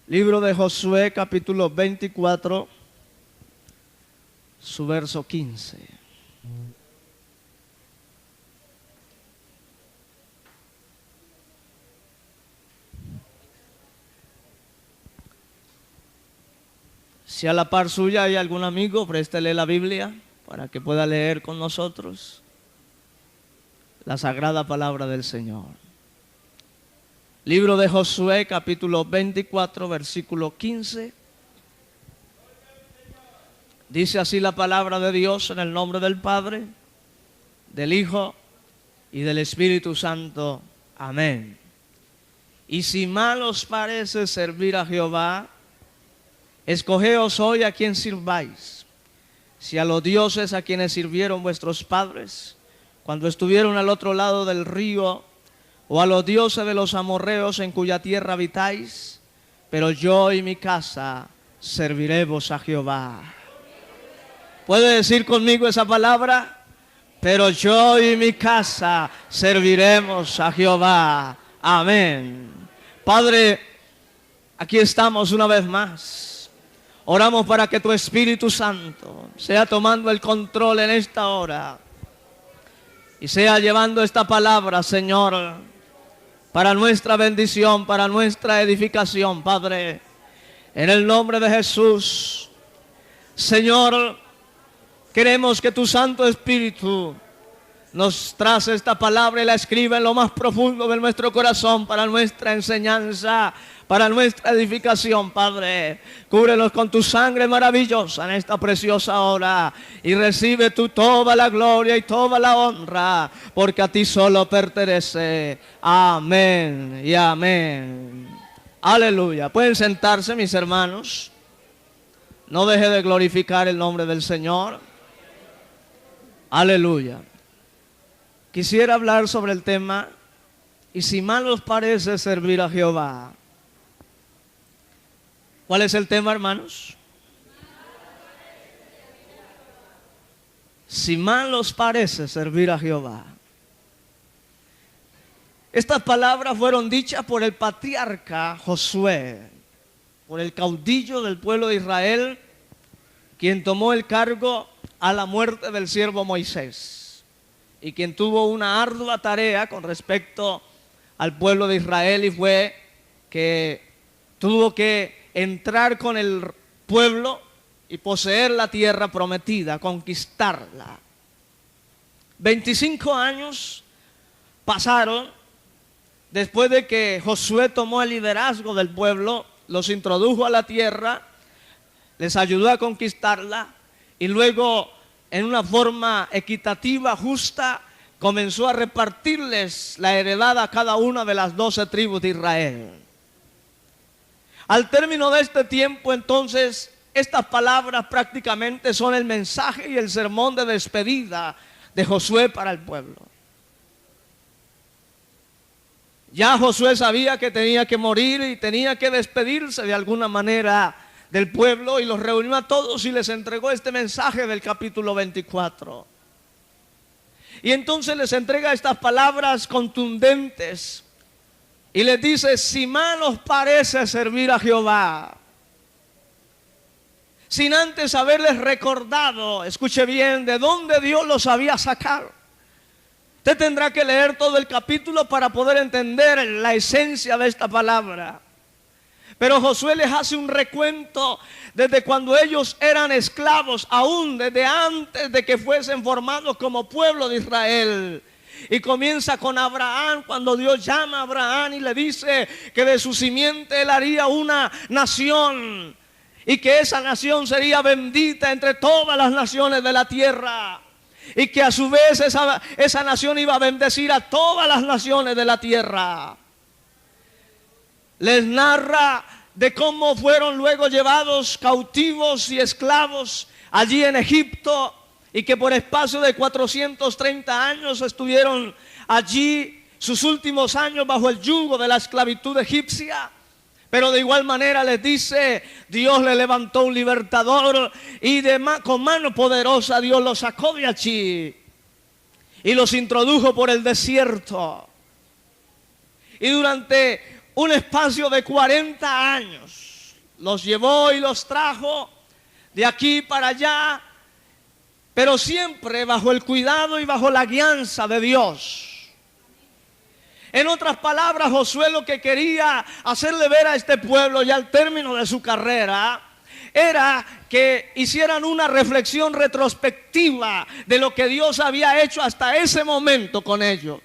Libro de Josué, capítulo 24, su verso 15. Si a la par suya hay algún amigo, préstele la Biblia para que pueda leer con nosotros la sagrada palabra del Señor. Libro de Josué, capítulo 24, versículo 15. Dice así la palabra de Dios en el nombre del Padre, del Hijo y del Espíritu Santo. Amén. Y si mal os parece servir a Jehová, escogeos hoy a quien sirváis, si a los dioses a quienes sirvieron vuestros padres cuando estuvieron al otro lado del río, o a los dioses de los amorreos en cuya tierra habitáis, pero yo y mi casa serviremos a Jehová. ¿Puede decir conmigo esa palabra? Pero yo y mi casa serviremos a Jehová. Amén. Padre, aquí estamos una vez más. Oramos para que tu Espíritu Santo sea tomando el control en esta hora y sea llevando esta palabra, Señor, para nuestra bendición, para nuestra edificación, Padre, en el nombre de Jesús. Señor, queremos que tu Santo Espíritu nos trace esta palabra y la escriba en lo más profundo de nuestro corazón para nuestra enseñanza, para nuestra edificación, Padre. Cúbrenos con tu sangre maravillosa en esta preciosa hora y recibe tú toda la gloria y toda la honra, porque a ti solo pertenece. Amén y amén. Aleluya. Pueden sentarse, mis hermanos. No deje de glorificar el nombre del Señor. Aleluya. Quisiera hablar sobre el tema, y si mal os parece servir a Jehová. ¿Cuál es el tema, hermanos? Si mal os parece servir a Jehová. Estas palabras fueron dichas por el patriarca Josué, por el caudillo del pueblo de Israel, quien tomó el cargo a la muerte del siervo Moisés y quien tuvo una ardua tarea con respecto al pueblo de Israel, y fue que tuvo que entrar con el pueblo y poseer la tierra prometida, conquistarla. 25 años pasaron después de que Josué tomó el liderazgo del pueblo, los introdujo a la tierra, les ayudó a conquistarla y luego, en una forma equitativa, justa, comenzó a repartirles la heredad a cada una de las 12 tribus de Israel. Al término de este tiempo, entonces, estas palabras prácticamente son el mensaje y el sermón de despedida de Josué para el pueblo. Ya Josué sabía que tenía que morir y tenía que despedirse de alguna manera del pueblo, y los reunió a todos y les entregó este mensaje del capítulo 24. Y entonces les entrega estas palabras contundentes y les dice: si mal os parece servir a Jehová, sin antes haberles recordado, escuche bien, de dónde Dios los había sacado. Usted tendrá que leer todo el capítulo para poder entender la esencia de esta palabra. Pero Josué les hace un recuento desde cuando ellos eran esclavos, aún desde antes de que fuesen formados como pueblo de Israel. Y comienza con Abraham, cuando Dios llama a Abraham y le dice que de su simiente él haría una nación, y que esa nación sería bendita entre todas las naciones de la tierra, y que a su vez esa nación iba a bendecir a todas las naciones de la tierra. Les narra de cómo fueron luego llevados cautivos y esclavos allí en Egipto, y que por espacio de 430 años estuvieron allí, sus últimos años, bajo el yugo de la esclavitud egipcia. Pero de igual manera les dice, Dios le levantó un libertador y con mano poderosa Dios los sacó de allí y los introdujo por el desierto. Y durante un espacio de 40 años los llevó y los trajo de aquí para allá, pero siempre bajo el cuidado y bajo la guianza de Dios. En otras palabras, Josué lo que quería hacerle ver a este pueblo ya al término de su carrera era que hicieran una reflexión retrospectiva de lo que Dios había hecho hasta ese momento con ellos.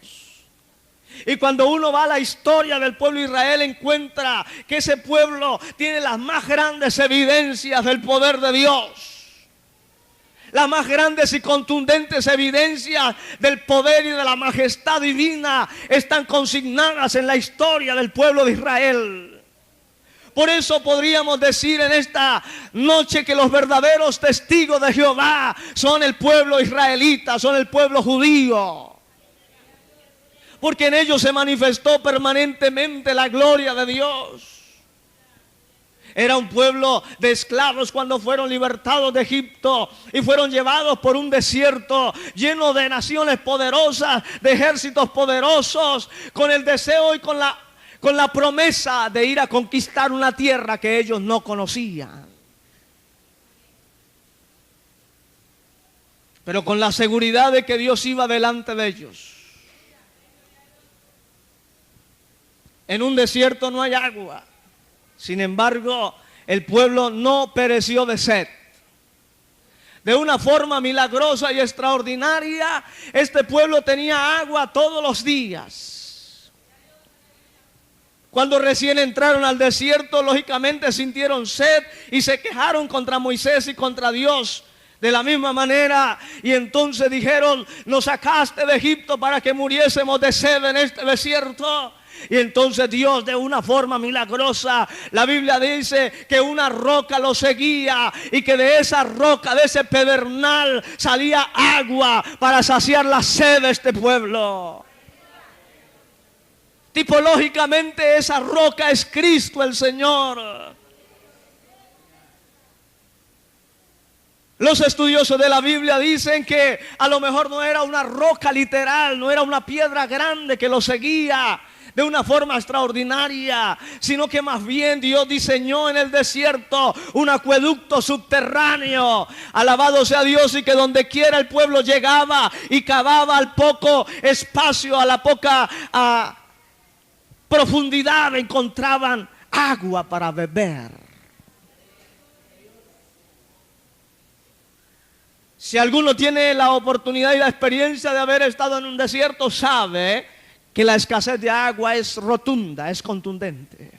Y cuando uno va a la historia del pueblo de Israel, encuentra que ese pueblo tiene las más grandes evidencias del poder de Dios. Las más grandes y contundentes evidencias del poder y de la majestad divina están consignadas en la historia del pueblo de Israel. Por eso podríamos decir en esta noche que los verdaderos testigos de Jehová son el pueblo israelita, son el pueblo judío. Porque en ellos se manifestó permanentemente la gloria de Dios. Era un pueblo de esclavos cuando fueron libertados de Egipto y fueron llevados por un desierto lleno de naciones poderosas, de ejércitos poderosos, con el deseo y con la promesa de ir a conquistar una tierra que ellos no conocían. Pero con la seguridad de que Dios iba delante de ellos. En un desierto no hay agua. Sin embargo, el pueblo no pereció de sed. De una forma milagrosa y extraordinaria, este pueblo tenía agua todos los días. Cuando recién entraron al desierto, lógicamente sintieron sed y se quejaron contra Moisés y contra Dios de la misma manera. Y entonces dijeron: nos sacaste de Egipto para que muriésemos de sed en este desierto. Y entonces Dios, de una forma milagrosa, la Biblia dice que una roca lo seguía y que de esa roca, de ese pedernal, salía agua para saciar la sed de este pueblo. Tipológicamente esa roca es Cristo el Señor. Los estudiosos de la Biblia dicen que a lo mejor no era una roca literal, no era una piedra grande que lo seguía de una forma extraordinaria, sino que más bien Dios diseñó en el desierto un acueducto subterráneo. Alabado sea Dios, y que donde quiera el pueblo llegaba y cavaba al poco espacio, a la poca profundidad, encontraban agua para beber. Si alguno tiene la oportunidad y la experiencia de haber estado en un desierto, sabe que la escasez de agua es rotunda, es contundente.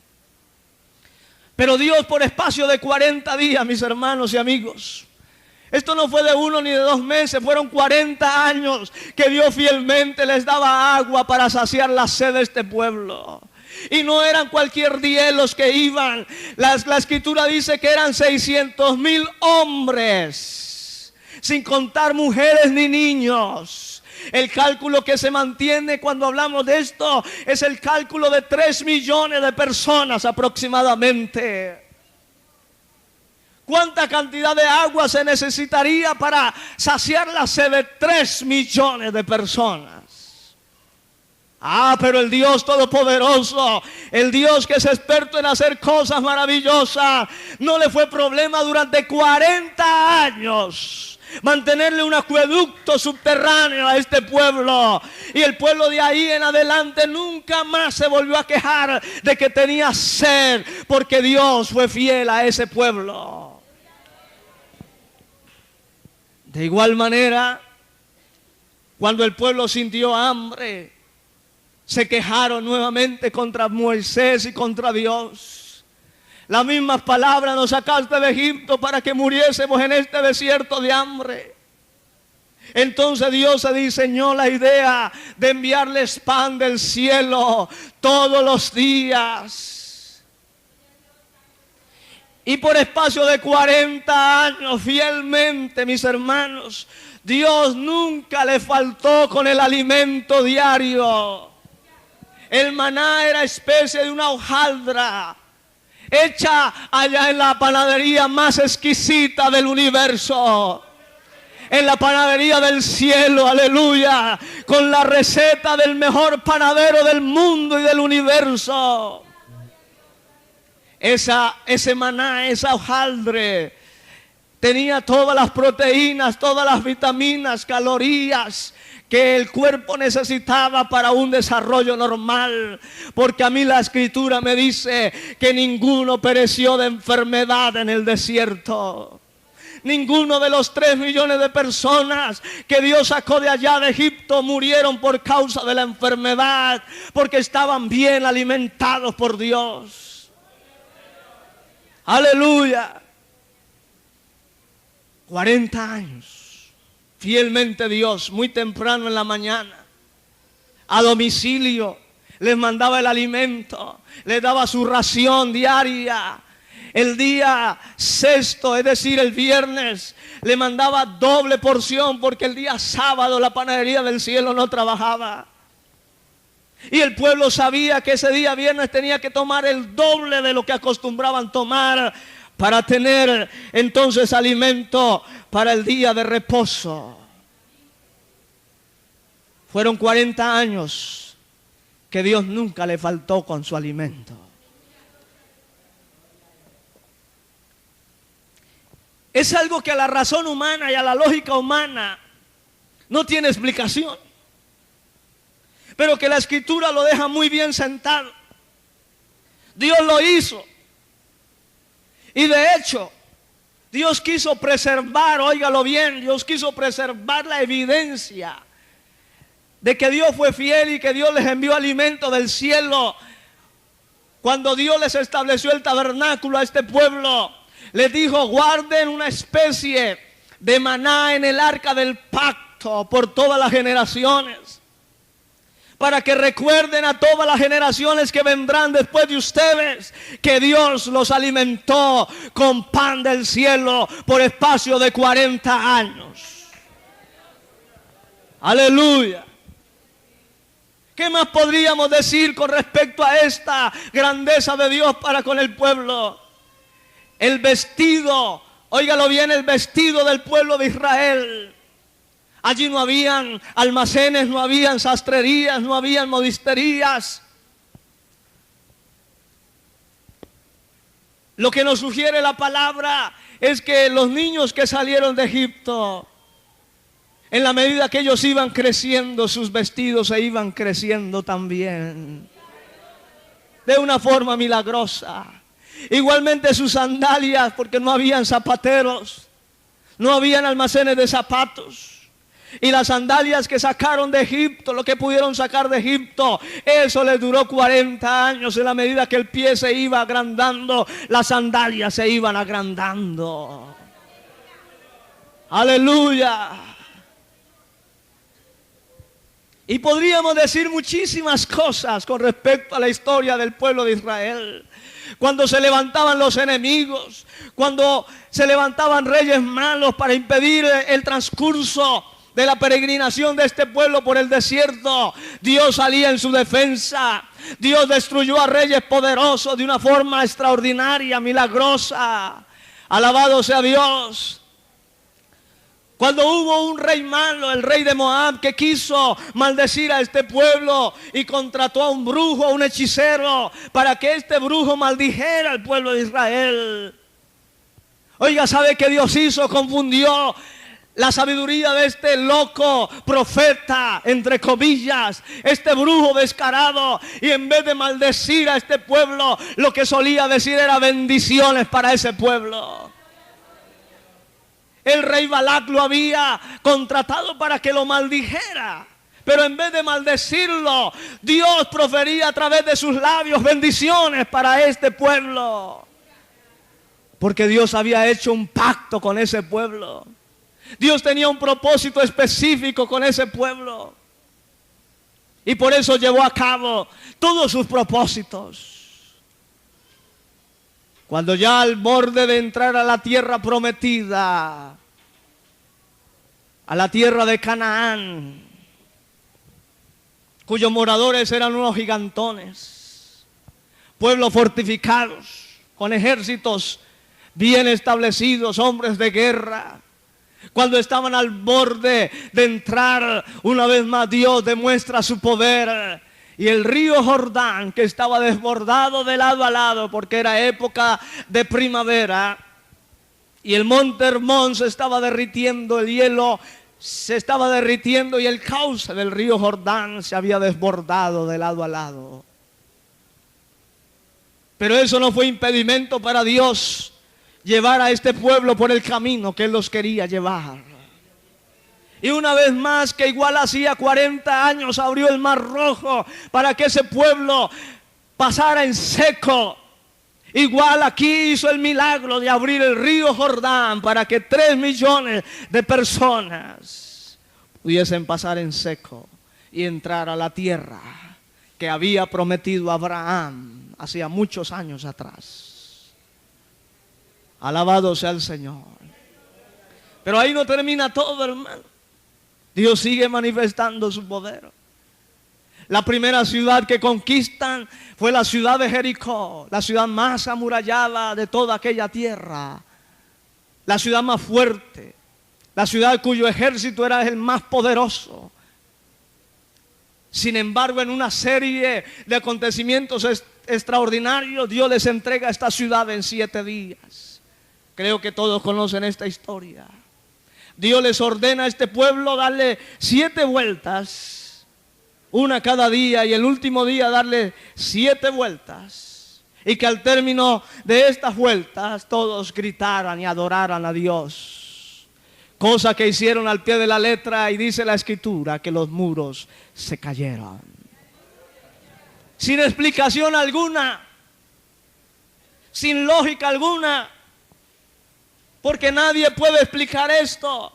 Pero Dios, por espacio de 40 días, mis hermanos y amigos, esto no fue de 1 ni de 2 meses, fueron 40 años que Dios fielmente les daba agua para saciar la sed de este pueblo. Y no eran cualquier 10 los que iban. La escritura dice que eran 600,000 hombres, sin contar mujeres ni niños. El cálculo que se mantiene cuando hablamos de esto es el cálculo de 3 millones de personas aproximadamente. ¿Cuánta cantidad de agua se necesitaría para saciar la sed de 3 millones de personas? Pero el Dios Todopoderoso, el Dios que es experto en hacer cosas maravillosas, no le fue problema durante 40 años mantenerle un acueducto subterráneo a este pueblo. Y el pueblo de ahí en adelante nunca más se volvió a quejar de que tenía sed, porque Dios fue fiel a ese pueblo. De igual manera, cuando el pueblo sintió hambre, se quejaron nuevamente contra Moisés y contra Dios. Las mismas palabras: nos sacaste de Egipto para que muriésemos en este desierto de hambre. Entonces Dios se diseñó la idea de enviarles pan del cielo todos los días. Y por espacio de 40 años, fielmente, mis hermanos, Dios nunca le faltó con el alimento diario. El maná era especie de una hojaldra hecha allá en la panadería más exquisita del universo. en la panadería del cielo, aleluya, con la receta del mejor panadero del mundo y del universo. Ese maná, esa hojaldre, tenía todas las proteínas, todas las vitaminas, calorías que el cuerpo necesitaba para un desarrollo normal. Porque a mí la escritura me dice que ninguno pereció de enfermedad en el desierto. Ninguno de los 3 millones de personas que Dios sacó de allá de Egipto murieron por causa de la enfermedad, porque estaban bien alimentados por Dios. Aleluya. 40 años, fielmente Dios, muy temprano en la mañana, a domicilio, les mandaba el alimento, les daba su ración diaria. El día sexto, es decir, el viernes, le mandaba doble porción, porque el día sábado la panadería del cielo no trabajaba. Y el pueblo sabía que ese día viernes tenía que tomar el doble de lo que acostumbraban tomar, para tener entonces alimento para el día de reposo. Fueron 40 años que Dios nunca le faltó con su alimento. Es algo que a la razón humana y a la lógica humana no tiene explicación, pero que la escritura lo deja muy bien sentado. Dios lo hizo. Y de hecho, Dios quiso preservar, óigalo bien, Dios quiso preservar la evidencia de que Dios fue fiel y que Dios les envió alimento del cielo. Cuando Dios les estableció el tabernáculo a este pueblo, les dijo: guarden una especie de maná en el arca del pacto por todas las generaciones, para que recuerden a todas las generaciones que vendrán después de ustedes que Dios los alimentó con pan del cielo por espacio de 40 años. Aleluya. ¿Qué más podríamos decir con respecto a esta grandeza de Dios para con el pueblo? El vestido, óigalo bien, el vestido del pueblo de Israel. Allí no habían almacenes, no habían sastrerías, no habían modisterías. Lo que nos sugiere la palabra es que los niños que salieron de Egipto, en la medida que ellos iban creciendo, sus vestidos se iban creciendo también, de una forma milagrosa. Igualmente sus sandalias, porque no habían zapateros, no habían almacenes de zapatos. Y las sandalias que sacaron de Egipto, lo que pudieron sacar de Egipto, eso les duró 40 años. En la medida que el pie se iba agrandando, las sandalias se iban agrandando. Aleluya. Y podríamos decir muchísimas cosas con respecto a la historia del pueblo de Israel. Cuando se levantaban los enemigos, cuando se levantaban reyes malos para impedir el transcurso de la peregrinación de este pueblo por el desierto, Dios salía en su defensa. Dios destruyó a reyes poderosos de una forma extraordinaria, milagrosa. Alabado sea Dios. Cuando hubo un rey malo, el rey de Moab, que quiso maldecir a este pueblo y contrató a un brujo, a un hechicero, para que este brujo maldijera al pueblo de Israel. Oiga, ¿sabe qué Dios hizo? Confundió la sabiduría de este loco profeta, entre comillas, este brujo descarado, y en vez de maldecir a este pueblo, lo que solía decir era bendiciones para ese pueblo. El rey Balac lo había contratado para que lo maldijera, pero en vez de maldecirlo, Dios profería a través de sus labios bendiciones para este pueblo, porque Dios había hecho un pacto con ese pueblo. Dios tenía un propósito específico con ese pueblo, y por eso llevó a cabo todos sus propósitos. Cuando ya al borde de entrar a la tierra prometida, a la tierra de Canaán, cuyos moradores eran unos gigantones, pueblos fortificados, con ejércitos bien establecidos, hombres de guerra, Cuando estaban al borde de entrar, una vez más Dios demuestra su poder. Y el río Jordán, que estaba desbordado de lado a lado porque era época de primavera, y el monte Hermón se estaba derritiendo, el hielo se estaba derritiendo y el cauce del río Jordán se había desbordado de lado a lado. Pero eso no fue impedimento para Dios llevar a este pueblo por el camino que Él los quería llevar. Y una vez más, que igual hacía 40 años, abrió el Mar Rojo para que ese pueblo pasara en seco. Igual aquí hizo el milagro de abrir el río Jordán para que 3 millones de personas pudiesen pasar en seco y entrar a la tierra que había prometido a Abraham hacía muchos años atrás. Alabado sea el Señor. Pero ahí no termina todo, hermano. Dios sigue manifestando su poder. La primera ciudad que conquistan fue la ciudad de Jericó, la ciudad más amurallada de toda aquella tierra, la ciudad más fuerte, la ciudad cuyo ejército era el más poderoso. Sin embargo, en una serie de acontecimientos extraordinarios, Dios les entrega esta ciudad en 7 días. Creo que todos conocen esta historia. Dios les ordena a este pueblo darle 7 vueltas, una cada día, y el último día darle 7 vueltas, y que al término de estas vueltas todos gritaran y adoraran a Dios, cosa que hicieron al pie de la letra, y dice la Escritura que los muros se cayeron sin explicación alguna, sin lógica alguna, porque nadie puede explicar esto.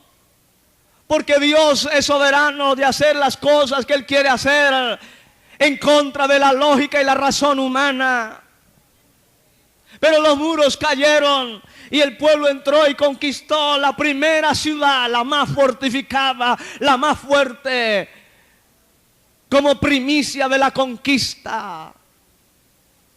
Porque Dios es soberano de hacer las cosas que Él quiere hacer en contra de la lógica y la razón humana. Pero los muros cayeron y el pueblo entró y conquistó la primera ciudad, la más fortificada, la más fuerte, como primicia de la conquista.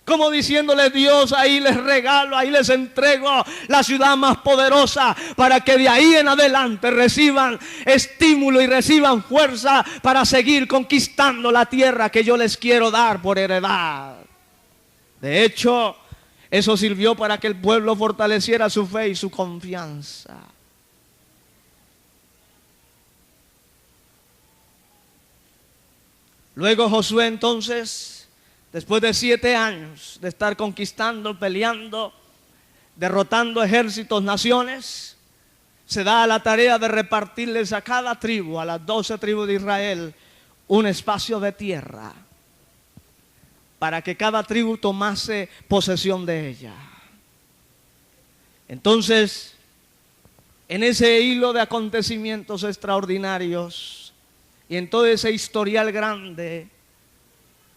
Como diciéndole: Dios, ahí les regalo, ahí les entrego la ciudad más poderosa, para que de ahí en adelante reciban estímulo y reciban fuerza para seguir conquistando la tierra que yo les quiero dar por heredad. De hecho, eso sirvió para que el pueblo fortaleciera su fe y su confianza. Luego Josué, entonces, después de 7 años de estar conquistando, peleando, derrotando ejércitos, naciones, se da a la tarea de repartirles a cada tribu, a las 12 tribus de Israel, un espacio de tierra, para que cada tribu tomase posesión de ella. Entonces, en ese hilo de acontecimientos extraordinarios y en todo ese historial grande,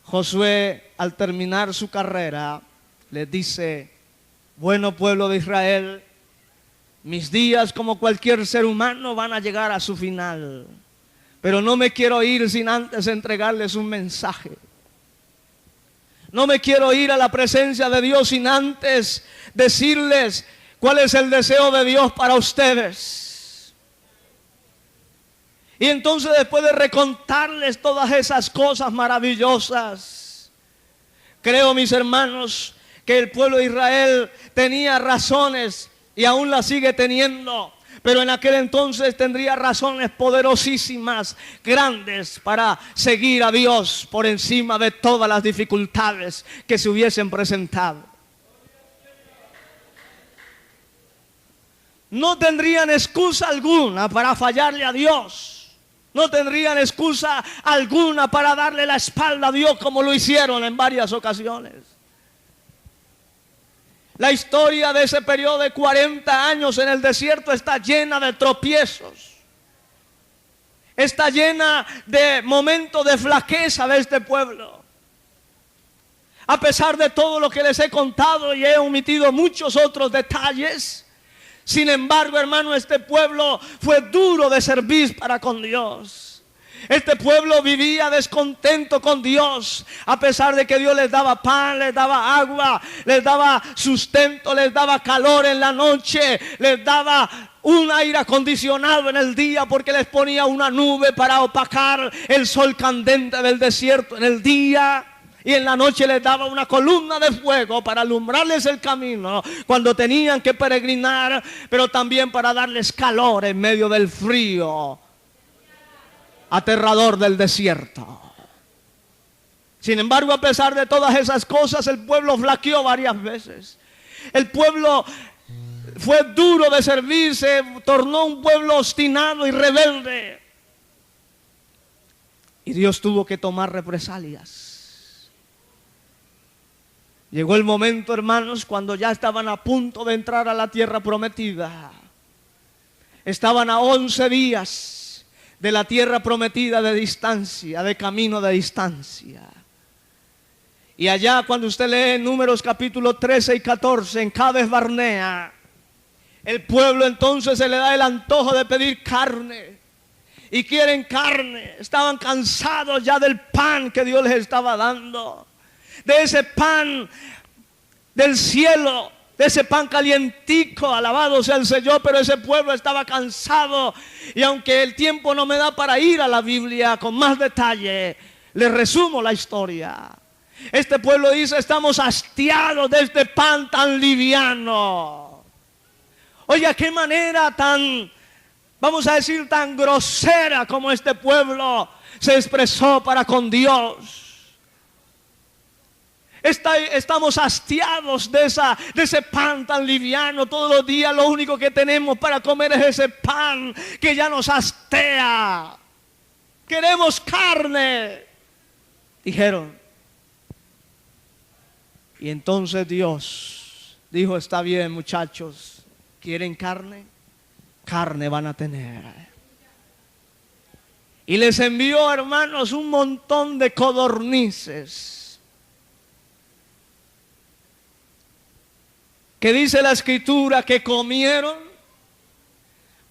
Josué, al terminar su carrera, les dice: bueno pueblo de Israel, mis días como cualquier ser humano van a llegar a su final, pero no me quiero ir sin antes entregarles un mensaje. No me quiero ir a la presencia de Dios sin antes decirles cuál es el deseo de Dios para ustedes. Y entonces, después de recontarles todas esas cosas maravillosas, creo, mis hermanos, que el pueblo de Israel tenía razones y aún las sigue teniendo, pero en aquel entonces tendría razones poderosísimas, grandes, para seguir a Dios por encima de todas las dificultades que se hubiesen presentado. No tendrían excusa alguna para fallarle a Dios. No tendrían excusa alguna para darle la espalda a Dios, como lo hicieron en varias ocasiones. La historia de ese periodo de 40 años en el desierto está llena de tropiezos. Está llena de momentos de flaqueza de este pueblo. A pesar de todo lo que les he contado, y he omitido muchos otros detalles, sin embargo, hermano, este pueblo fue duro de servir para con Dios. Este pueblo vivía descontento con Dios, a pesar de que Dios les daba pan, les daba agua, les daba sustento, les daba calor en la noche, les daba un aire acondicionado en el día porque les ponía una nube para opacar el sol candente del desierto en el día. Y en la noche les daba una columna de fuego para alumbrarles el camino cuando tenían que peregrinar, pero también para darles calor en medio del frío aterrador del desierto. Sin embargo, a pesar de todas esas cosas, el pueblo flaqueó varias veces. El pueblo fue duro de servir, se tornó un pueblo obstinado y rebelde. Y Dios tuvo que tomar represalias. Llegó el momento, hermanos, cuando ya estaban a punto de entrar a la tierra prometida. Estaban a 11 días de la tierra prometida de distancia, de camino de distancia. Y allá cuando usted lee Números capítulo 13 y 14 en Cades Barnea, el pueblo entonces se le da el antojo de pedir carne. Y quieren carne. Estaban cansados ya del pan que Dios les estaba dando. De ese pan del cielo, de ese pan calientico, alabado sea el Señor, pero ese pueblo estaba cansado. Y aunque el tiempo no me da para ir a la Biblia con más detalle, les resumo la historia. Este pueblo dice: estamos hastiados de este pan tan liviano. Oiga, qué manera tan, vamos a decir, tan grosera como este pueblo se expresó para con Dios. Estamos hastiados de ese pan tan liviano. Todos los días lo único que tenemos para comer es ese pan que ya nos hastea. Queremos carne, dijeron. Y entonces Dios dijo: está bien, muchachos, ¿quieren carne? Carne van a tener. Y les envió, hermanos, un montón de codornices. Que dice la Escritura que comieron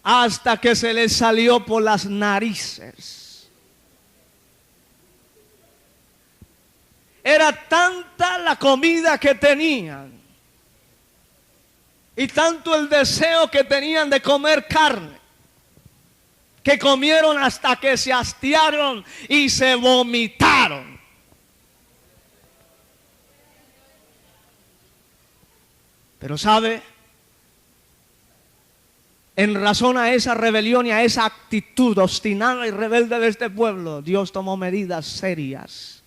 hasta que se les salió por las narices. Era tanta la comida que tenían y tanto el deseo que tenían de comer carne, que comieron hasta que se hastiaron y se vomitaron. Pero sabe, en razón a esa rebelión y a esa actitud obstinada y rebelde de este pueblo, Dios tomó medidas serias.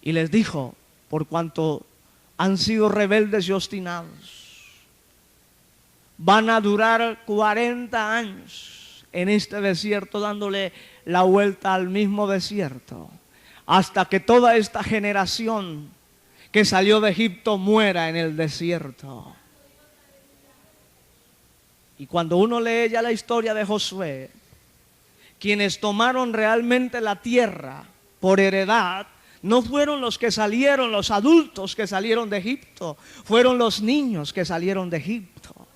Y les dijo: por cuanto han sido rebeldes y obstinados, van a durar 40 años en este desierto, dándole la vuelta al mismo desierto, hasta que toda esta generación que salió de Egipto muera en el desierto. Y cuando uno lee ya la historia de Josué, quienes tomaron realmente la tierra por heredad no fueron los que salieron, los adultos que salieron de Egipto, fueron los niños que salieron de Egipto.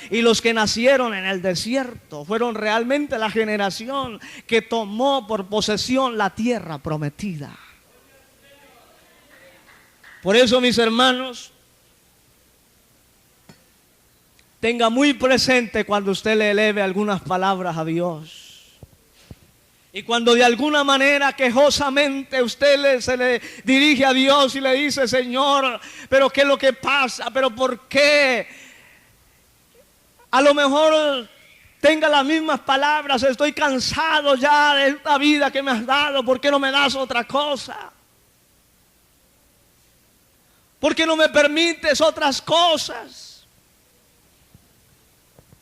Y los que nacieron en el desierto fueron realmente la generación que tomó por posesión la tierra prometida. Por eso, mis hermanos, tenga muy presente cuando usted le eleve algunas palabras a Dios. Y cuando de alguna manera quejosamente usted se le dirige a Dios y le dice: Señor, pero ¿qué es lo que pasa? ¿Pero por qué? A lo mejor tenga las mismas palabras: estoy cansado ya de esta vida que me has dado, ¿por qué no me das otra cosa? ¿Por qué no me permites otras cosas?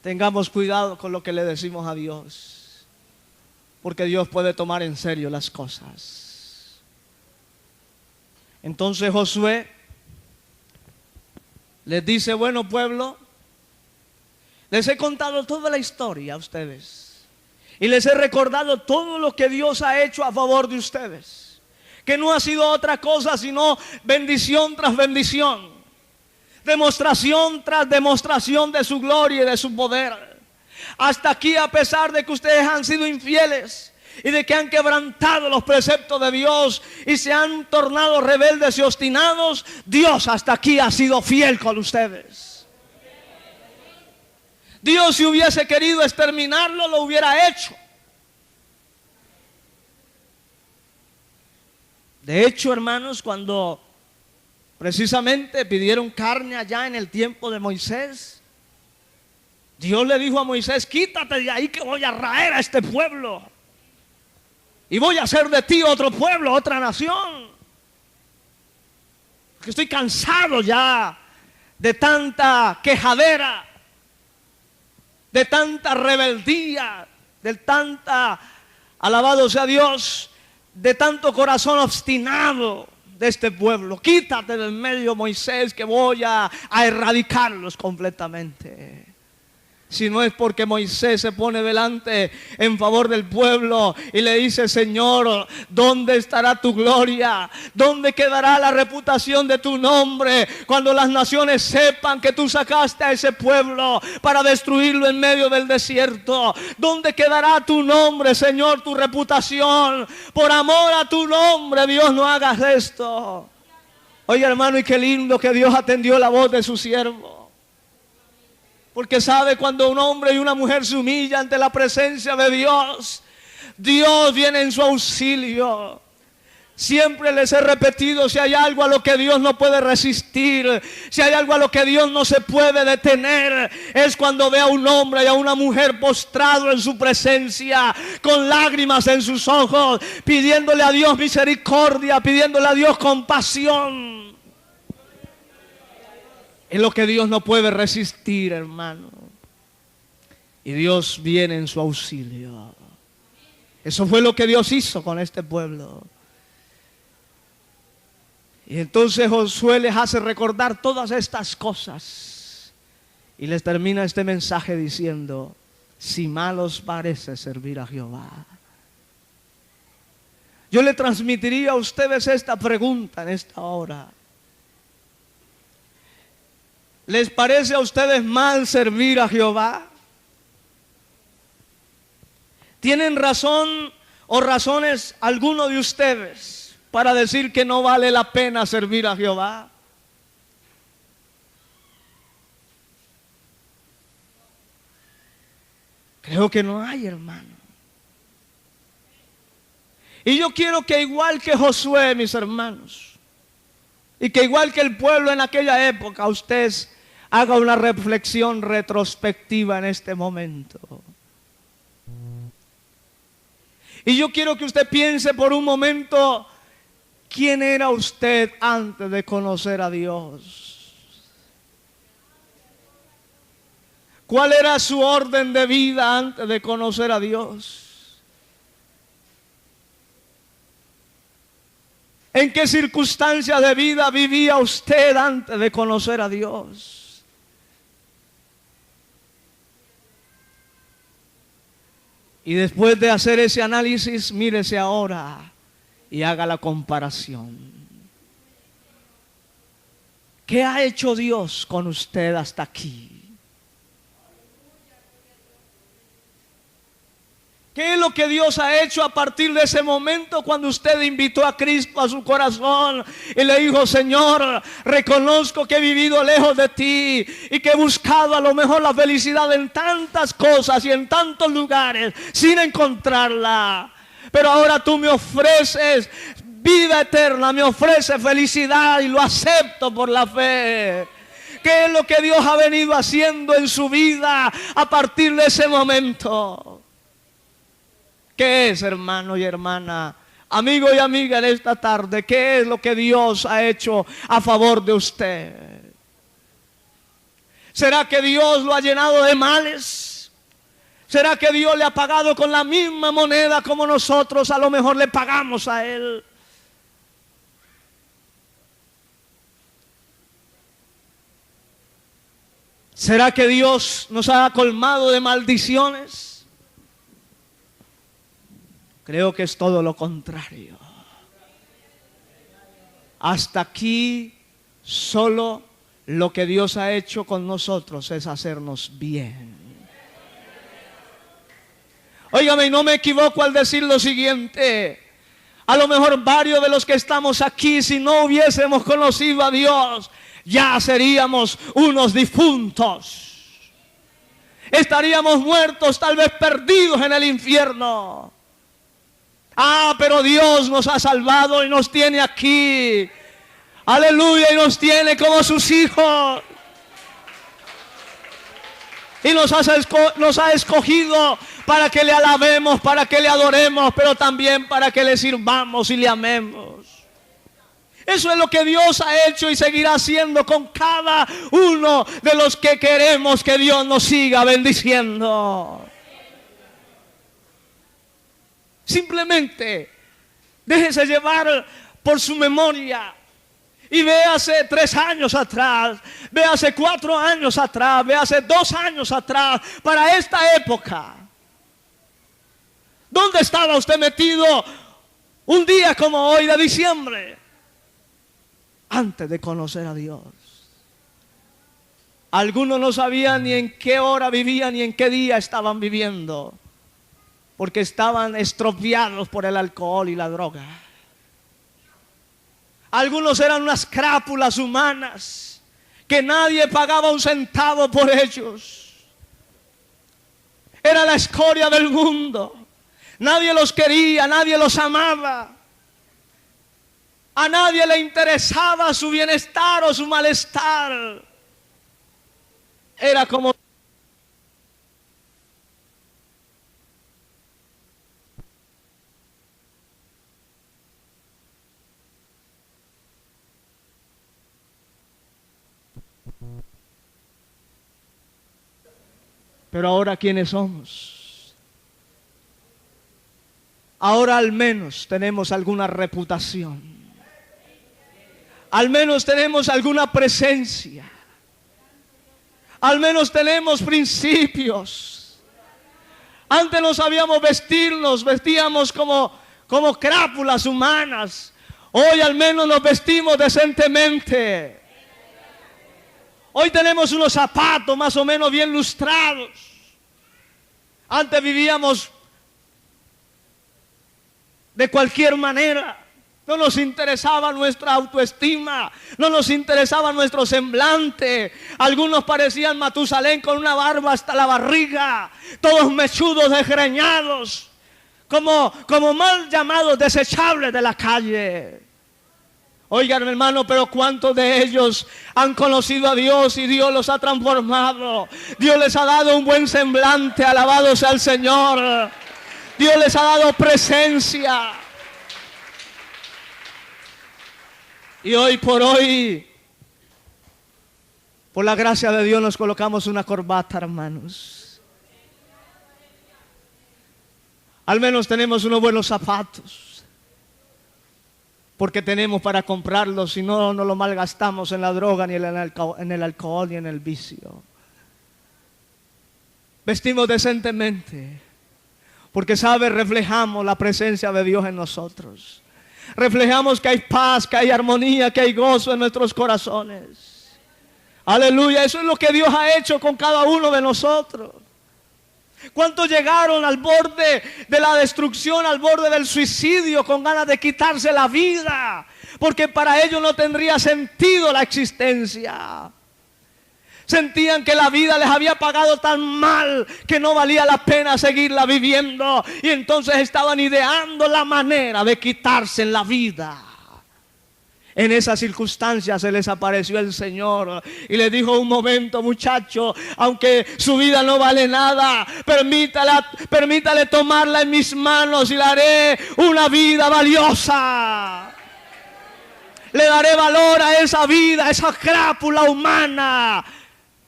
Tengamos cuidado con lo que le decimos a Dios, porque Dios puede tomar en serio las cosas. Entonces Josué les dice: bueno, pueblo, les he contado toda la historia a ustedes y les he recordado todo lo que Dios ha hecho a favor de ustedes, que no ha sido otra cosa sino bendición tras bendición, demostración tras demostración de su gloria y de su poder. Hasta aquí, a pesar de que ustedes han sido infieles y de que han quebrantado los preceptos de Dios y se han tornado rebeldes y obstinados, Dios hasta aquí ha sido fiel con ustedes. Dios, si hubiese querido exterminarlo, lo hubiera hecho. De hecho, hermanos, cuando precisamente pidieron carne allá en el tiempo de Moisés, Dios le dijo a Moisés: quítate de ahí que voy a raer a este pueblo y voy a hacer de ti otro pueblo, otra nación. Porque estoy cansado ya de tanta quejadera, de tanta rebeldía, de tanta, alabado sea Dios, de tanto corazón obstinado de este pueblo. Quítate del medio, Moisés, que voy a erradicarlos completamente. Si no es porque Moisés se pone delante en favor del pueblo y le dice: Señor, ¿dónde estará tu gloria? ¿Dónde quedará la reputación de tu nombre cuando las naciones sepan que tú sacaste a ese pueblo para destruirlo en medio del desierto? ¿Dónde quedará tu nombre, Señor, tu reputación? Por amor a tu nombre, Dios, no hagas esto. Oye, hermano, y qué lindo que Dios atendió la voz de su siervo. Porque sabe, cuando un hombre y una mujer se humillan ante la presencia de Dios, Dios viene en su auxilio. Siempre les he repetido: si hay algo a lo que Dios no puede resistir, si hay algo a lo que Dios no se puede detener, es cuando ve a un hombre y a una mujer postrado en su presencia, con lágrimas en sus ojos, pidiéndole a Dios misericordia, pidiéndole a Dios compasión. Es lo que Dios no puede resistir, hermano. Y Dios viene en su auxilio. Eso fue lo que Dios hizo con este pueblo. Y entonces Josué les hace recordar todas estas cosas. Y les termina este mensaje diciendo: si mal os parece servir a Jehová. Yo le transmitiría a ustedes esta pregunta en esta hora. ¿Les parece a ustedes mal servir a Jehová? ¿Tienen razón o razones alguno de ustedes para decir que no vale la pena servir a Jehová? Creo que no hay, hermano. Y yo quiero que, igual que Josué, mis hermanos, y que igual que el pueblo en aquella época, usted haga una reflexión retrospectiva en este momento. Y yo quiero que usted piense por un momento: ¿quién era usted antes de conocer a Dios? ¿Cuál era su orden de vida antes de conocer a Dios? ¿En qué circunstancias de vida vivía usted antes de conocer a Dios? Y después de hacer ese análisis, mírese ahora y haga la comparación. ¿Qué ha hecho Dios con usted hasta aquí? ¿Qué es lo que Dios ha hecho a partir de ese momento cuando usted invitó a Cristo a su corazón y le dijo: Señor, reconozco que he vivido lejos de ti y que he buscado a lo mejor la felicidad en tantas cosas y en tantos lugares sin encontrarla, pero ahora tú me ofreces vida eterna, me ofreces felicidad y lo acepto por la fe? ¿Qué es lo que Dios ha venido haciendo en su vida a partir de ese momento? ¿Qué es, hermano y hermana, amigo y amiga, en esta tarde? ¿Qué es lo que Dios ha hecho a favor de usted? ¿Será que Dios lo ha llenado de males? ¿Será que Dios le ha pagado con la misma moneda como nosotros a lo mejor le pagamos a Él? ¿Será que Dios nos ha colmado de maldiciones? Creo que es todo lo contrario. Hasta aquí solo lo que Dios ha hecho con nosotros es hacernos bien. Óigame, y no me equivoco al decir lo siguiente: a lo mejor varios de los que estamos aquí, si no hubiésemos conocido a Dios, ya seríamos unos difuntos. estaríamos muertos, tal vez perdidos en el infierno. Pero Dios nos ha salvado y nos tiene aquí. Aleluya, y nos tiene como sus hijos. Y nos ha escogido para que le alabemos, para que le adoremos, pero también para que le sirvamos y le amemos. Eso es lo que Dios ha hecho y seguirá haciendo con cada uno de los que queremos que Dios nos siga bendiciendo. Simplemente déjese llevar por su memoria y véase 3 años atrás, véase 4 años atrás, véase 2 años atrás, para esta época. ¿Dónde estaba usted metido un día como hoy de diciembre? Antes de conocer a Dios. Algunos no sabían ni en qué hora vivían ni en qué día estaban viviendo, porque estaban estropeados por el alcohol y la droga. Algunos eran unas crápulas humanas que nadie pagaba un centavo por ellos. Era la escoria del mundo. Nadie los quería, nadie los amaba. A nadie le interesaba su bienestar o su malestar. Era como... Pero ahora, ¿quiénes somos? Ahora al menos tenemos alguna reputación. Al menos tenemos alguna presencia. Al menos tenemos principios. Antes no sabíamos vestirnos, vestíamos como crápulas humanas. Hoy al menos nos vestimos decentemente. Hoy tenemos unos zapatos más o menos bien lustrados. Antes vivíamos de cualquier manera. No nos interesaba nuestra autoestima, no nos interesaba nuestro semblante. Algunos parecían Matusalén con una barba hasta la barriga, todos mechudos, desgreñados, como mal llamados desechables de la calle. Oigan, hermano, pero ¿cuántos de ellos han conocido a Dios y Dios los ha transformado? Dios les ha dado un buen semblante, alabado sea el Señor. Dios les ha dado presencia. Y hoy por hoy, por la gracia de Dios, nos colocamos una corbata, hermanos. Al menos tenemos unos buenos zapatos, porque tenemos para comprarlos, si no, no lo malgastamos en la droga, ni en el alcohol, ni en el vicio. Vestimos decentemente, porque reflejamos la presencia de Dios en nosotros. Reflejamos que hay paz, que hay armonía, que hay gozo en nuestros corazones. Aleluya, eso es lo que Dios ha hecho con cada uno de nosotros. ¿Cuántos llegaron al borde de la destrucción, al borde del suicidio, con ganas de quitarse la vida? Porque para ellos no tendría sentido la existencia. Sentían que la vida les había pagado tan mal que no valía la pena seguirla viviendo. Y entonces estaban ideando la manera de quitarse la vida. En esa circunstancia se les apareció el Señor y les dijo: un momento, muchacho, aunque su vida no vale nada, permítale tomarla en mis manos y le haré una vida valiosa. Le daré valor a esa vida, a esa crápula humana.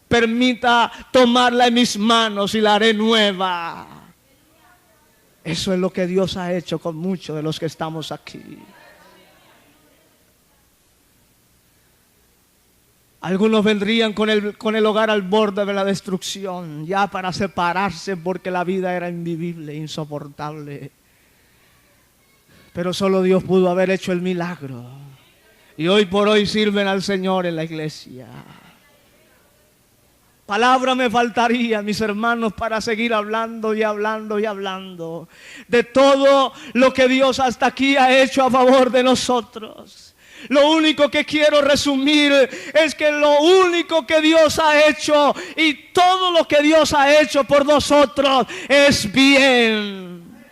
Permita tomarla en mis manos y la haré nueva. Eso es lo que Dios ha hecho con muchos de los que estamos aquí. Algunos vendrían con el hogar al borde de la destrucción, ya para separarse porque la vida era invivible, insoportable. Pero solo Dios pudo haber hecho el milagro. Y hoy por hoy sirven al Señor en la iglesia. Palabra me faltaría, mis hermanos, para seguir hablando y hablando y hablando de todo lo que Dios hasta aquí ha hecho a favor de nosotros. Lo único que quiero resumir es que lo único que Dios ha hecho y todo lo que Dios ha hecho por nosotros es bien.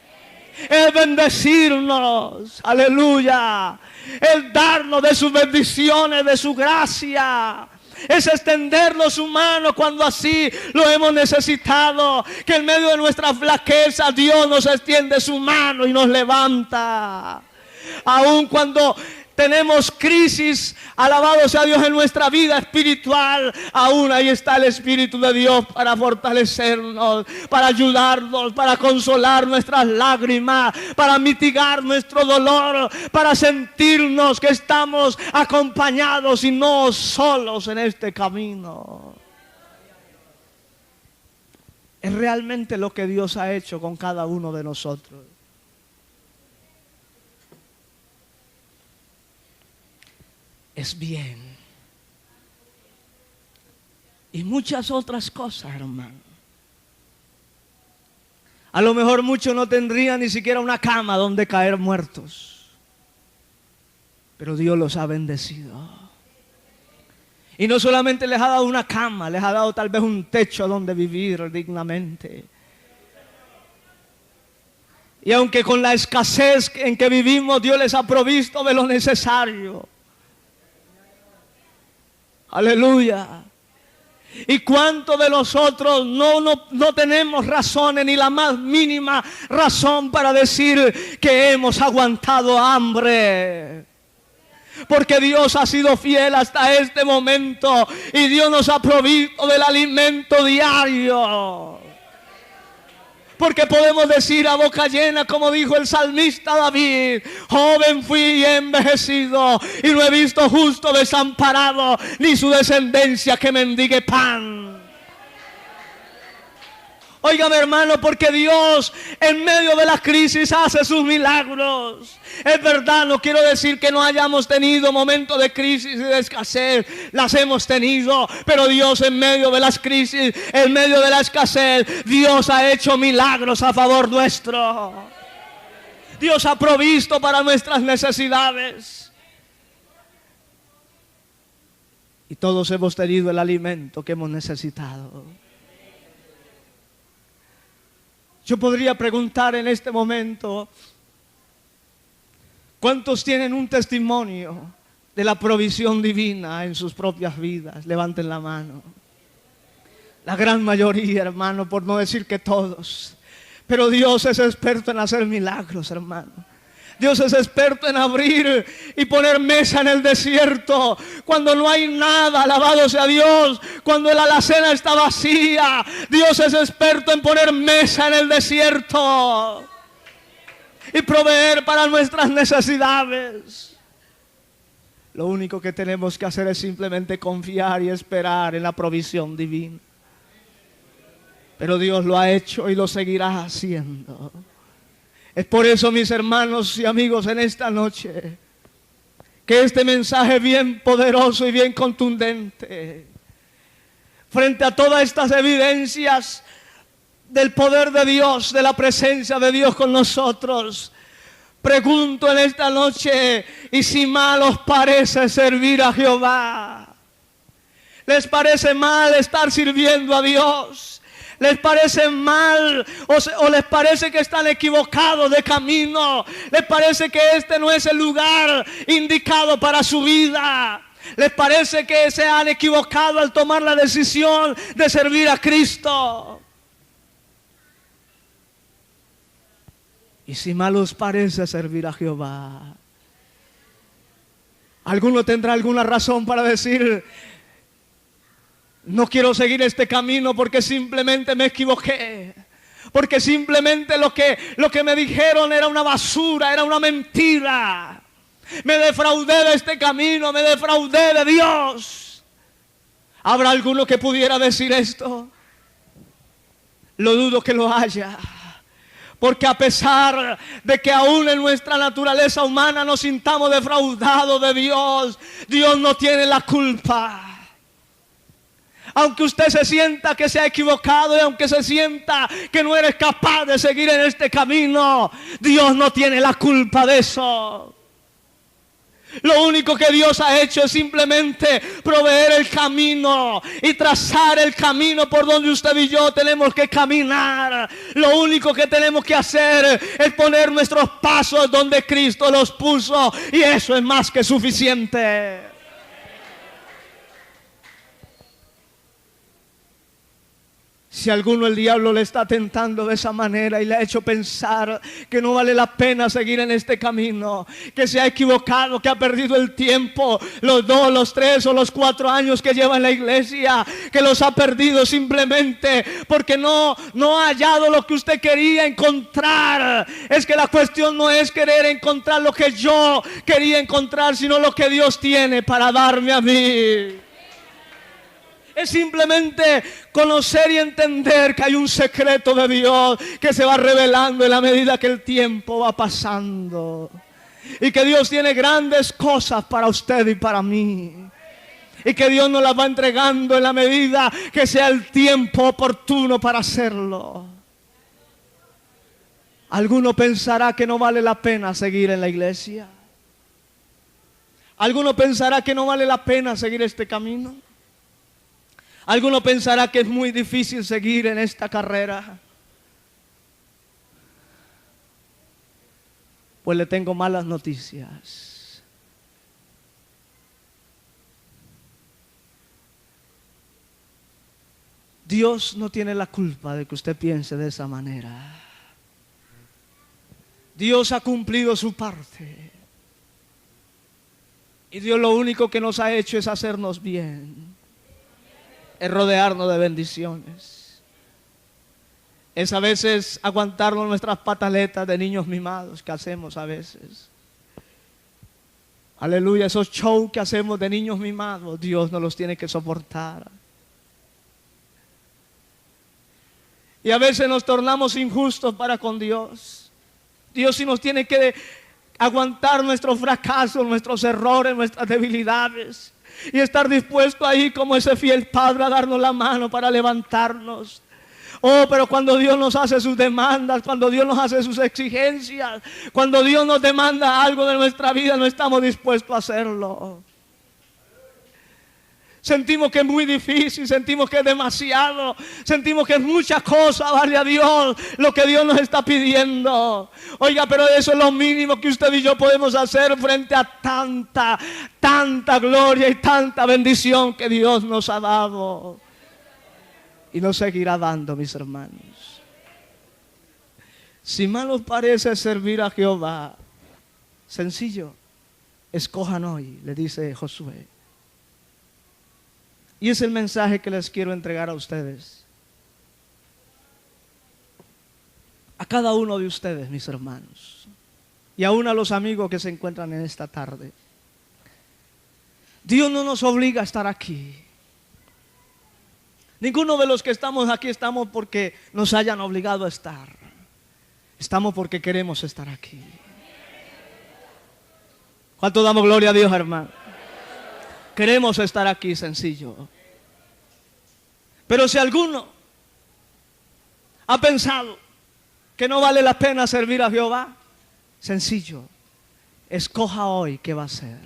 Es bendecirnos, aleluya. Es darnos de sus bendiciones, de su gracia. Es extendernos su mano cuando así lo hemos necesitado. Que en medio de nuestra flaqueza Dios nos extiende su mano y nos levanta. Aun cuando tenemos crisis, alabado sea Dios, en nuestra vida espiritual, aún ahí está el Espíritu de Dios para fortalecernos, para ayudarnos, para consolar nuestras lágrimas, para mitigar nuestro dolor, para sentirnos que estamos acompañados y no solos en este camino. Es realmente lo que Dios ha hecho con cada uno de nosotros. Es bien. Y muchas otras cosas, hermano. A lo mejor muchos no tendrían ni siquiera una cama donde caer muertos. Pero Dios los ha bendecido. Y no solamente les ha dado una cama, les ha dado tal vez un techo donde vivir dignamente. Y aunque con la escasez en que vivimos, Dios les ha provisto de lo necesario. Aleluya. ¿Y cuántos de nosotros no tenemos razones, ni la más mínima razón para decir que hemos aguantado hambre? Porque Dios ha sido fiel hasta este momento y Dios nos ha provisto del alimento diario. Porque podemos decir a boca llena, como dijo el salmista David: joven fui y he envejecido, y no he visto justo desamparado, ni su descendencia que mendigue pan. Óigame, hermano, porque Dios en medio de la crisis hace sus milagros. Es verdad, no quiero decir que no hayamos tenido momentos de crisis y de escasez. Las hemos tenido, pero Dios en medio de las crisis, en medio de la escasez, Dios ha hecho milagros a favor nuestro. Dios ha provisto para nuestras necesidades. Y todos hemos tenido el alimento que hemos necesitado. Yo podría preguntar en este momento: ¿cuántos tienen un testimonio de la provisión divina en sus propias vidas? Levanten la mano. La gran mayoría, hermano, por no decir que todos. Pero Dios es experto en hacer milagros, hermano. Dios es experto en abrir y poner mesa en el desierto cuando no hay nada, alabado sea Dios. Cuando la alacena está vacía, Dios es experto en poner mesa en el desierto y proveer para nuestras necesidades. Lo único que tenemos que hacer es simplemente confiar y esperar en la provisión divina. Pero Dios lo ha hecho y lo seguirá haciendo. Es por eso, mis hermanos y amigos, en esta noche, que este mensaje bien poderoso y bien contundente, frente a todas estas evidencias del poder de Dios, de la presencia de Dios con nosotros, pregunto en esta noche: ¿y si mal os parece servir a Jehová? ¿Les parece mal estar sirviendo a Dios? ¿Les parece mal o les parece que están equivocados de camino? ¿Les parece que este no es el lugar indicado para su vida? ¿Les parece que se han equivocado al tomar la decisión de servir a Cristo? ¿Y si mal os parece servir a Jehová? ¿Alguno tendrá alguna razón para decir: no quiero seguir este camino porque simplemente me equivoqué, porque simplemente lo que me dijeron era una basura, era una mentira, me defraudé de este camino, me defraudé de Dios? ¿Habrá alguno que pudiera decir esto? Lo dudo que lo haya. Porque a pesar de que aún en nuestra naturaleza humana nos sintamos defraudados de Dios, Dios no tiene la culpa. Aunque usted se sienta que se ha equivocado y aunque se sienta que no eres capaz de seguir en este camino, Dios no tiene la culpa de eso. Lo único que Dios ha hecho es simplemente proveer el camino y trazar el camino por donde usted y yo tenemos que caminar. Lo único que tenemos que hacer es poner nuestros pasos donde Cristo los puso, y eso es más que suficiente. Si a alguno el diablo le está tentando de esa manera y le ha hecho pensar que no vale la pena seguir en este camino, que se ha equivocado, que ha perdido el tiempo, los 2, los 3 o los 4 años que lleva en la iglesia, que los ha perdido simplemente porque no ha hallado lo que usted quería encontrar. Es que la cuestión no es querer encontrar lo que yo quería encontrar, sino lo que Dios tiene para darme a mí. Es simplemente conocer y entender que hay un secreto de Dios que se va revelando en la medida que el tiempo va pasando. Y que Dios tiene grandes cosas para usted y para mí. Y que Dios nos las va entregando en la medida que sea el tiempo oportuno para hacerlo. Alguno pensará que no vale la pena seguir en la iglesia. Alguno pensará que no vale la pena seguir este camino. Alguno pensará que es muy difícil seguir en esta carrera. Pues le tengo malas noticias. Dios no tiene la culpa de que usted piense de esa manera. Dios ha cumplido su parte. Y Dios lo único que nos ha hecho es hacernos bien. Es rodearnos de bendiciones. Es a veces aguantarnos nuestras pataletas de niños mimados que hacemos a veces. Aleluya, esos shows que hacemos de niños mimados, Dios nos los tiene que soportar. Y a veces nos tornamos injustos para con Dios. Dios sí nos tiene que aguantar nuestros fracasos, nuestros errores, nuestras debilidades. Y estar dispuesto ahí como ese fiel Padre a darnos la mano para levantarnos. Oh, pero cuando Dios nos hace sus demandas, cuando Dios nos hace sus exigencias, cuando Dios nos demanda algo de nuestra vida, no estamos dispuestos a hacerlo. Sentimos que es muy difícil, sentimos que es demasiado, sentimos que es mucha cosa darle a Dios lo que Dios nos está pidiendo. Oiga, pero eso es lo mínimo que usted y yo podemos hacer frente a tanta gloria y tanta bendición que Dios nos ha dado. Y nos seguirá dando, mis hermanos. Si mal os parece servir a Jehová, sencillo, escojan hoy, le dice Josué. Y es el mensaje que les quiero entregar a ustedes. A cada uno de ustedes, mis hermanos. Y aún a los amigos que se encuentran en esta tarde. Dios no nos obliga a estar aquí. Ninguno de los que estamos aquí estamos porque nos hayan obligado a estar. Estamos porque queremos estar aquí. ¿Cuánto damos gloria a Dios, hermano? Queremos estar aquí, sencillo. Pero si alguno ha pensado que no vale la pena servir a Jehová, sencillo, escoja hoy qué va a hacer.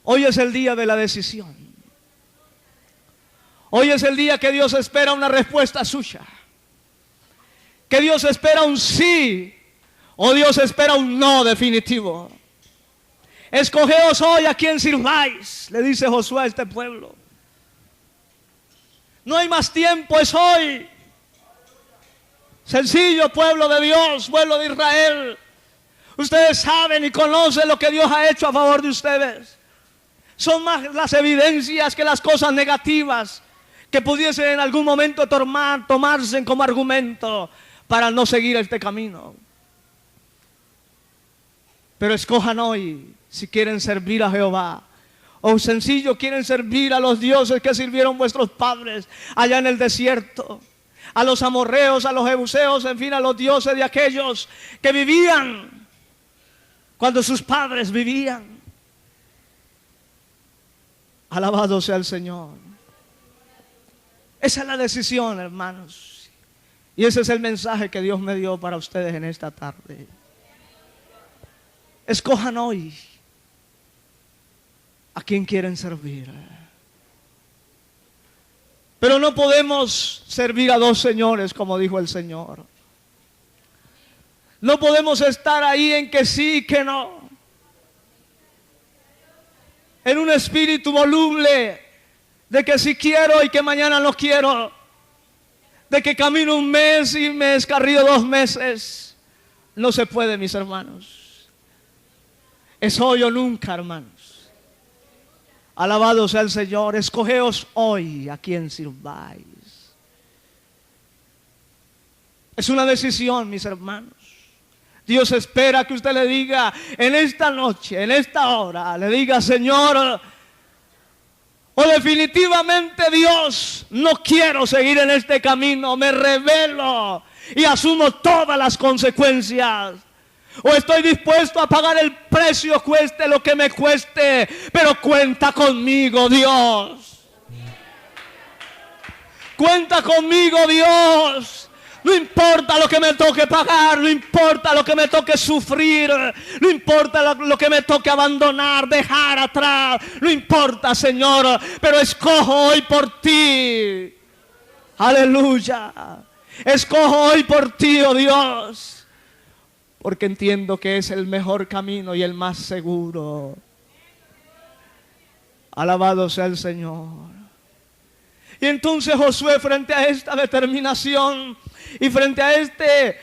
Hoy es el día de la decisión. Hoy es el día que Dios espera una respuesta suya. Que Dios espera un sí o Dios espera un no definitivo. Escogeos hoy a quien sirváis, le dice Josué a este pueblo. No hay más tiempo, es hoy. Sencillo, pueblo de Dios, pueblo de Israel. Ustedes saben y conocen lo que Dios ha hecho a favor de ustedes. Son más las evidencias que las cosas negativas que pudiesen en algún momento tomarse como argumento para no seguir este camino. Pero escojan hoy si quieren servir a Jehová, o sencillo quieren servir a los dioses que sirvieron vuestros padres allá en el desierto, a los amorreos, a los jebuseos, en fin, a los dioses de aquellos que vivían cuando sus padres vivían. Alabado sea el Señor. Esa es la decisión, hermanos, y ese es el mensaje que Dios me dio para ustedes en esta tarde. Escojan hoy a quién quieren servir. Pero no podemos servir a dos señores, como dijo el Señor. No podemos estar ahí en que sí y que no. En un espíritu voluble de que sí quiero y que mañana no quiero. De que camino un mes y me descarrío 2 meses. No se puede, mis hermanos. Es hoy o nunca, hermanos. Alabado sea el Señor. Escogeos hoy a quien sirváis. Es una decisión, mis hermanos. Dios espera que usted le diga en esta noche, en esta hora, le diga: Señor, o definitivamente, Dios, no quiero seguir en este camino, me rebelo y asumo todas las consecuencias. O estoy dispuesto a pagar el precio, cueste lo que me cueste, pero cuenta conmigo, Dios. Cuenta conmigo, Dios. No importa lo que me toque pagar, no importa lo que me toque sufrir, no importa lo que me toque abandonar, dejar atrás, no importa, Señor, pero escojo hoy por ti. Aleluya. Escojo hoy por ti, oh Dios, porque entiendo que es el mejor camino y el más seguro. Alabado sea el Señor. Y entonces Josué, frente a esta determinación y frente a este,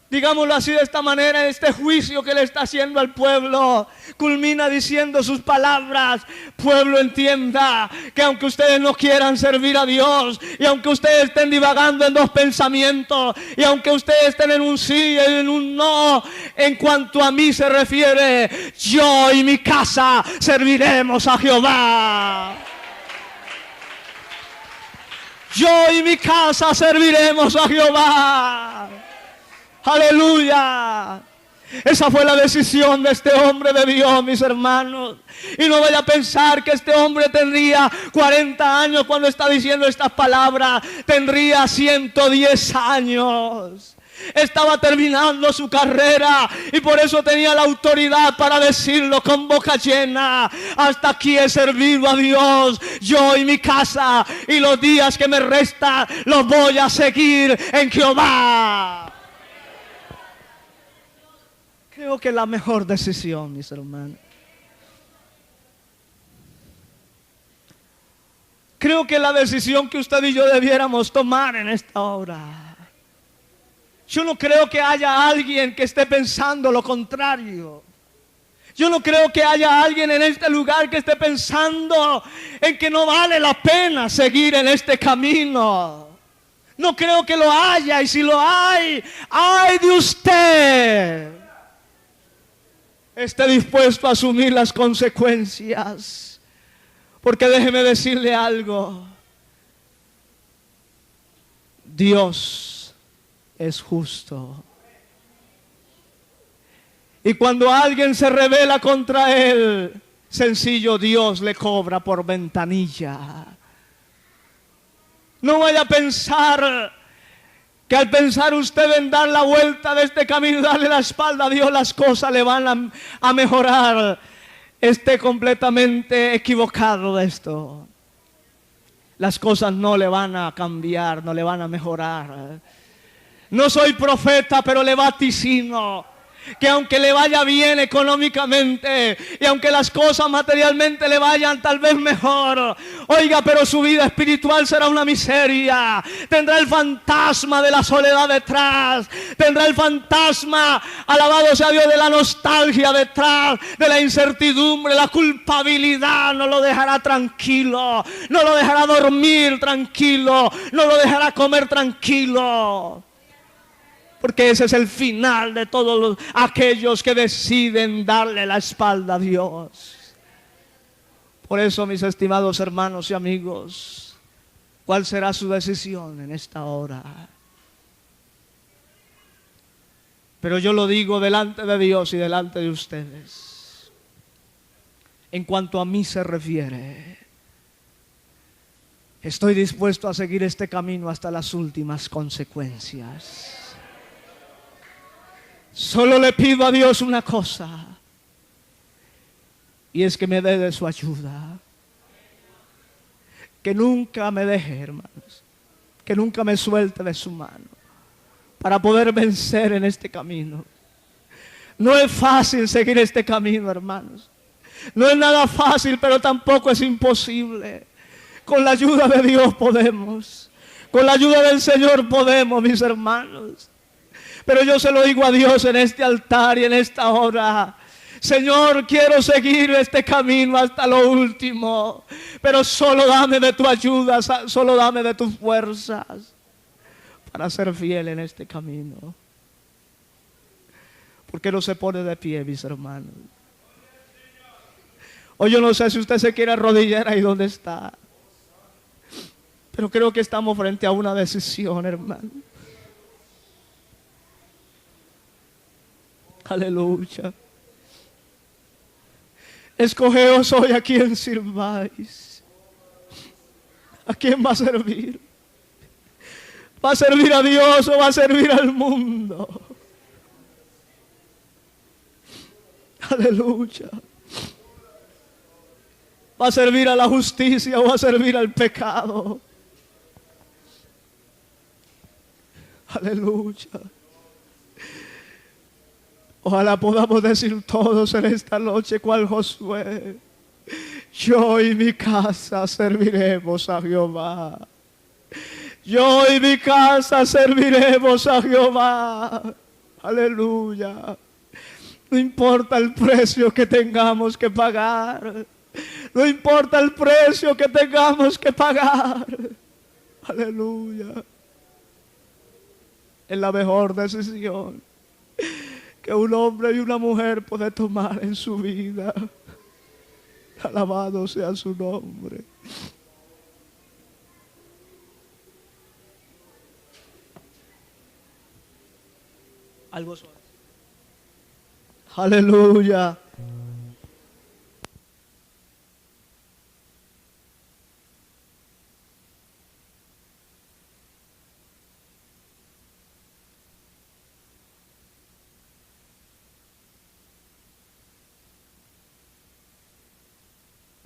digámoslo así de esta manera, este juicio que le está haciendo al pueblo, culmina diciendo sus palabras: pueblo, entienda que aunque ustedes no quieran servir a Dios, y aunque ustedes estén divagando en 2 pensamientos, y aunque ustedes estén en un sí y en un no, en cuanto a mí se refiere, yo y mi casa serviremos a Jehová. Yo y mi casa serviremos a Jehová. Aleluya. Esa fue la decisión de este hombre de Dios, mis hermanos. Y no vaya a pensar que este hombre tendría 40 años cuando está diciendo estas palabras. Tendría 110 años. Estaba terminando su carrera y por eso tenía la autoridad para decirlo con boca llena: hasta aquí he servido a Dios, yo y mi casa, y los días que me restan los voy a seguir en Jehová. Creo que es la mejor decisión, mis hermanos. Creo que es la decisión que usted y yo debiéramos tomar en esta hora. Yo no creo que haya alguien que esté pensando lo contrario. Yo no creo que haya alguien en este lugar que esté pensando en que no vale la pena seguir en este camino. No creo que lo haya, y si lo hay, ¡ay de usted! Esté dispuesto a asumir las consecuencias. Porque déjeme decirle algo: Dios es justo. Y cuando alguien se rebela contra él, sencillo, Dios le cobra por ventanilla. No vaya a pensar que al pensar usted en dar la vuelta de este camino y darle la espalda a Dios, las cosas le van a mejorar. Esté completamente equivocado de esto. Las cosas no le van a cambiar, no le van a mejorar. No soy profeta, pero le vaticino que aunque le vaya bien económicamente y aunque las cosas materialmente le vayan tal vez mejor, oiga, pero su vida espiritual será una miseria. Tendrá el fantasma de la soledad detrás, tendrá el fantasma, alabado sea Dios, de la nostalgia detrás, de la incertidumbre, la culpabilidad. No lo dejará tranquilo, no lo dejará dormir tranquilo, no lo dejará comer tranquilo. Porque ese es el final de todos aquellos que deciden darle la espalda a Dios. Por eso, mis estimados hermanos y amigos, ¿cuál será su decisión en esta hora? Pero yo lo digo delante de Dios y delante de ustedes. En cuanto a mí se refiere, estoy dispuesto a seguir este camino hasta las últimas consecuencias. Solo le pido a Dios una cosa: y es que me dé de su ayuda. Que nunca me deje, hermanos, que nunca me suelte de su mano para poder vencer en este camino. No es fácil seguir este camino, hermanos. No es nada fácil, pero tampoco es imposible. Con la ayuda de Dios podemos. Con la ayuda del Señor podemos, mis hermanos. Pero yo se lo digo a Dios en este altar y en esta hora. Señor, quiero seguir este camino hasta lo último, pero solo dame de tu ayuda, solo dame de tus fuerzas para ser fiel en este camino. ¿Por qué no se pone de pie, mis hermanos? Hoy yo no sé si usted se quiere arrodillar ahí donde está, pero creo que estamos frente a una decisión, hermano. Aleluya. Escogeos hoy a quién sirváis. ¿A quién va a servir? ¿Va a servir a Dios o va a servir al mundo? Aleluya. ¿Va a servir a la justicia o va a servir al pecado? Aleluya. Ojalá podamos decir todos en esta noche cual Josué: yo y mi casa serviremos a Jehová. Yo y mi casa serviremos a Jehová. Aleluya. No importa el precio que tengamos que pagar. No importa el precio que tengamos que pagar. Aleluya. Es la mejor decisión que un hombre y una mujer puede tomar en su vida. Alabado sea su nombre. Algo suave. Aleluya.